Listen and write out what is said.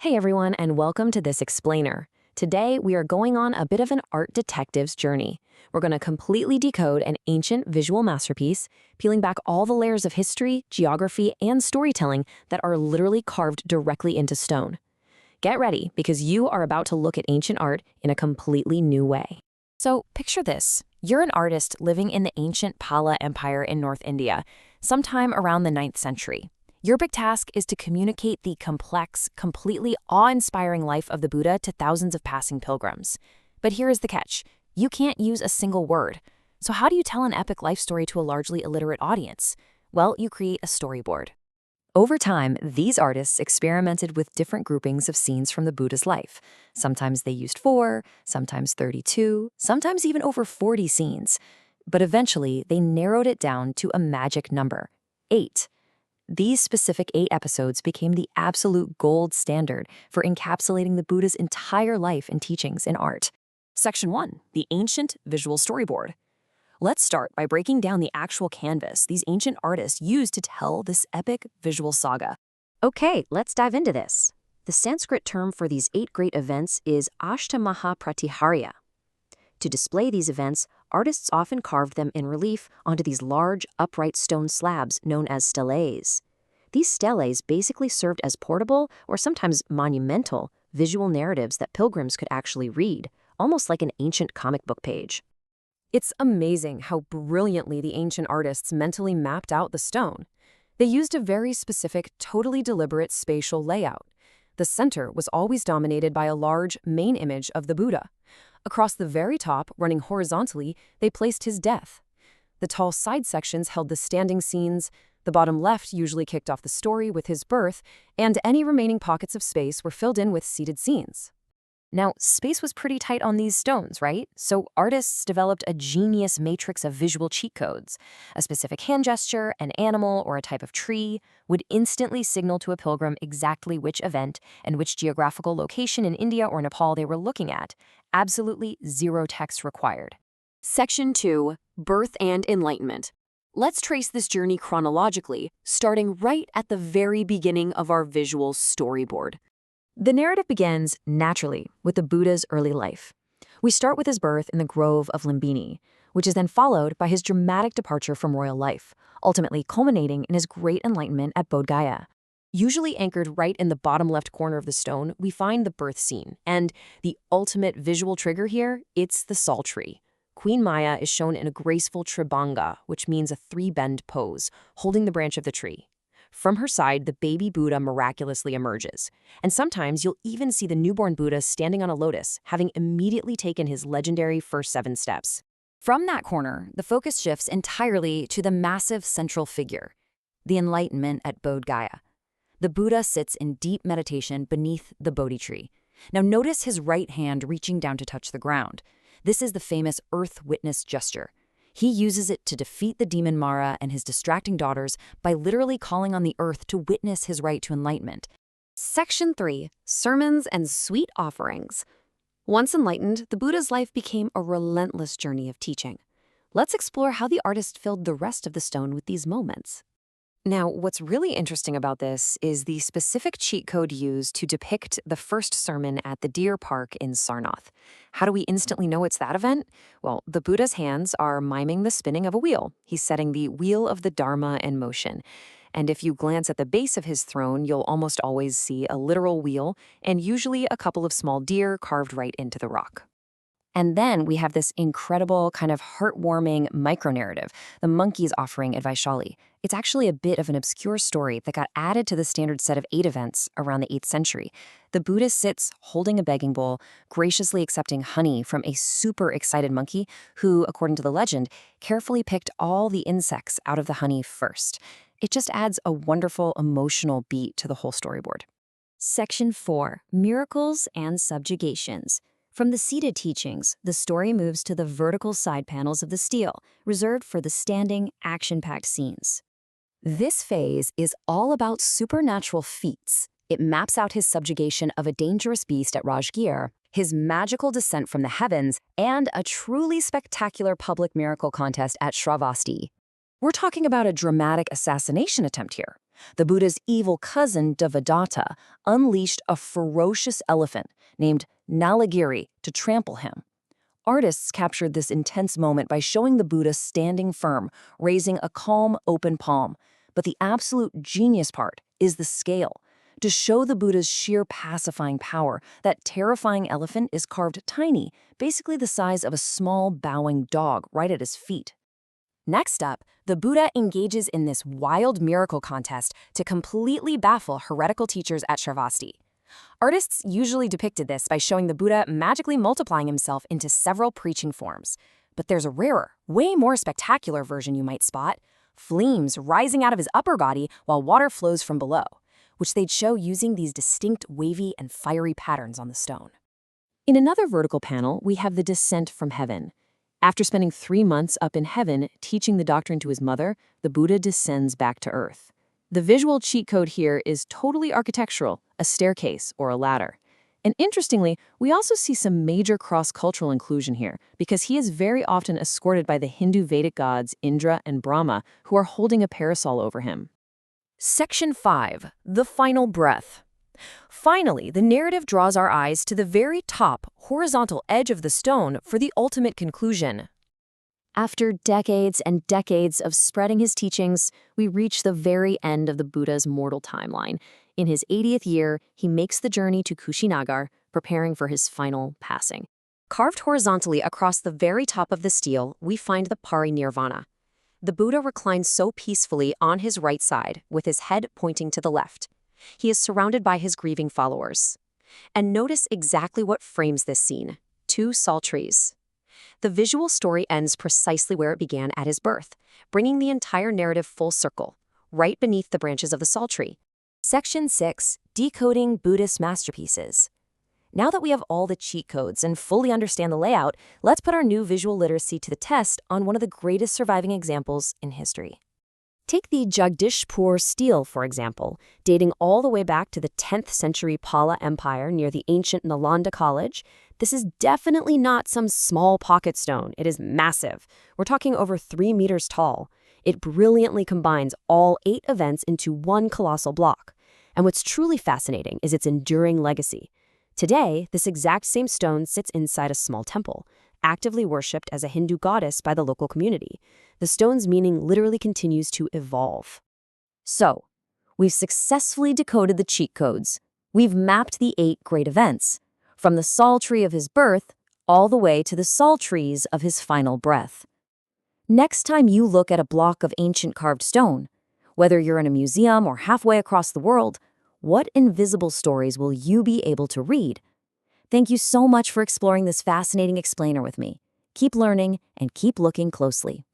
Hey everyone, and welcome to This Explainer. Today, we are going on a bit of an art detective's journey. We're going to completely decode an ancient visual masterpiece, peeling back all the layers of history, geography, and storytelling that are literally carved directly into stone. Get ready, because you are about to look at ancient art in a completely new way. So, picture this. You're an artist living in the ancient Pala Empire in North India, sometime around the 9th century. Your big task is to communicate the complex, completely awe-inspiring life of the Buddha to thousands of passing pilgrims. But here is the catch. You can't use a single word. So how do you tell an epic life story to a largely illiterate audience? Well, you create a storyboard. Over time, these artists experimented with different groupings of scenes from the Buddha's life. Sometimes they used 4, sometimes 32, sometimes even over 40 scenes. But eventually, they narrowed it down to a magic number, 8. These specific 8 episodes became the absolute gold standard for encapsulating the Buddha's entire life and teachings in art. Section 1, the ancient visual storyboard. Let's start by breaking down the actual canvas these ancient artists used to tell this epic visual saga. Okay, let's dive into this. The Sanskrit term for these 8 great events is Ashtamaha Pratiharya. To display these events, artists often carved them in relief onto these large, upright stone slabs known as steles. These steles basically served as portable, or sometimes monumental, visual narratives that pilgrims could actually read, almost like an ancient comic book page. It's amazing how brilliantly the ancient artists mentally mapped out the stone. They used a very specific, totally deliberate spatial layout. The center was always dominated by a large main image of the Buddha. Across the very top, running horizontally, they placed his death. The tall side sections held the standing scenes, the bottom left usually kicked off the story with his birth, and any remaining pockets of space were filled in with seated scenes. Now, space was pretty tight on these stones, right? So artists developed a genius matrix of visual cheat codes. A specific hand gesture, an animal, or a type of tree would instantly signal to a pilgrim exactly which event and which geographical location in India or Nepal they were looking at. Absolutely zero text required. Section 2, Birth and Enlightenment. Let's trace this journey chronologically, starting right at the very beginning of our visual storyboard. The narrative begins, naturally, with the Buddha's early life. We start with his birth in the grove of Lumbini, which is then followed by his dramatic departure from royal life, ultimately culminating in his great enlightenment at Bodh Gaya. Usually anchored right in the bottom left corner of the stone, we find the birth scene. And the ultimate visual trigger here, it's the sal tree. Queen Maya is shown in a graceful tribhanga, which means a 3-bend pose, holding the branch of the tree. From her side, the baby Buddha miraculously emerges. And sometimes you'll even see the newborn Buddha standing on a lotus, having immediately taken his legendary first 7 steps. From that corner, the focus shifts entirely to the massive central figure, the enlightenment at Bodh Gaya. The Buddha sits in deep meditation beneath the Bodhi tree. Now notice his right hand reaching down to touch the ground. This is the famous earth witness gesture. He uses it to defeat the demon Mara and his distracting daughters by literally calling on the earth to witness his right to enlightenment. Section 3, Sermons and Sweet Offerings. Once enlightened, the Buddha's life became a relentless journey of teaching. Let's explore how the artist filled the rest of the stone with these moments. Now, what's really interesting about this is the specific cheat code used to depict the first sermon at the Deer Park in Sarnath. How do we instantly know it's that event? Well, the Buddha's hands are miming the spinning of a wheel. He's setting the wheel of the Dharma in motion. And if you glance at the base of his throne, you'll almost always see a literal wheel and usually a couple of small deer carved right into the rock. And then we have this incredible kind of heartwarming micro-narrative, the monkeys offering at Vaishali. It's actually a bit of an obscure story that got added to the standard set of 8 events around the 8th century. The Buddha sits holding a begging bowl, graciously accepting honey from a super excited monkey who, according to the legend, carefully picked all the insects out of the honey first. It just adds a wonderful emotional beat to the whole storyboard. Section 4, Miracles and Subjugations. From the seated teachings, the story moves to the vertical side panels of the stele, reserved for the standing, action-packed scenes. This phase is all about supernatural feats. It maps out his subjugation of a dangerous beast at Rajgir, his magical descent from the heavens, and a truly spectacular public miracle contest at Shravasti. We're talking about a dramatic assassination attempt here. The Buddha's evil cousin, Devadatta, unleashed a ferocious elephant named Nalagiri to trample him. Artists captured this intense moment by showing the Buddha standing firm, raising a calm, open palm. But the absolute genius part is the scale. To show the Buddha's sheer pacifying power, that terrifying elephant is carved tiny, basically the size of a small, bowing dog right at his feet. Next up, the Buddha engages in this wild miracle contest to completely baffle heretical teachers at Shravasti. Artists usually depicted this by showing the Buddha magically multiplying himself into several preaching forms. But there's a rarer, way more spectacular version you might spot: flames rising out of his upper body while water flows from below, which they'd show using these distinct wavy and fiery patterns on the stone. In another vertical panel, we have the descent from heaven. After spending 3 months up in heaven teaching the doctrine to his mother, the Buddha descends back to earth. The visual cheat code here is totally architectural, a staircase or a ladder. And interestingly, we also see some major cross-cultural inclusion here, because he is very often escorted by the Hindu Vedic gods Indra and Brahma, who are holding a parasol over him. Section 5. The Final Breath. Finally, the narrative draws our eyes to the very top, horizontal edge of the stone for the ultimate conclusion. After decades and decades of spreading his teachings, we reach the very end of the Buddha's mortal timeline. In his 80th year, he makes the journey to Kushinagar, preparing for his final passing. Carved horizontally across the very top of the stele, we find the Parinirvana. The Buddha reclines so peacefully on his right side, with his head pointing to the left. He is surrounded by his grieving followers. And notice exactly what frames this scene: 2 sal trees. The visual story ends precisely where it began at his birth, bringing the entire narrative full circle, right beneath the branches of the sal tree. Section 6. Decoding Buddhist Masterpieces. Now that we have all the cheat codes and fully understand the layout, let's put our new visual literacy to the test on one of the greatest surviving examples in history. Take the Jagdishpur stele, for example, dating all the way back to the 10th century Pala Empire near the ancient Nalanda College. This is definitely not some small pocket stone. It is massive. We're talking over 3 meters tall. It brilliantly combines all 8 events into one colossal block. And what's truly fascinating is its enduring legacy. Today, this exact same stone sits inside a small temple, actively worshipped as a Hindu goddess by the local community. The stone's meaning literally continues to evolve. So, we've successfully decoded the cheat codes. We've mapped the 8 great events, from the sal tree of his birth all the way to the sal trees of his final breath. Next time you look at a block of ancient carved stone, whether you're in a museum or halfway across the world, what invisible stories will you be able to read? Thank you so much for exploring this fascinating explainer with me. Keep learning and keep looking closely.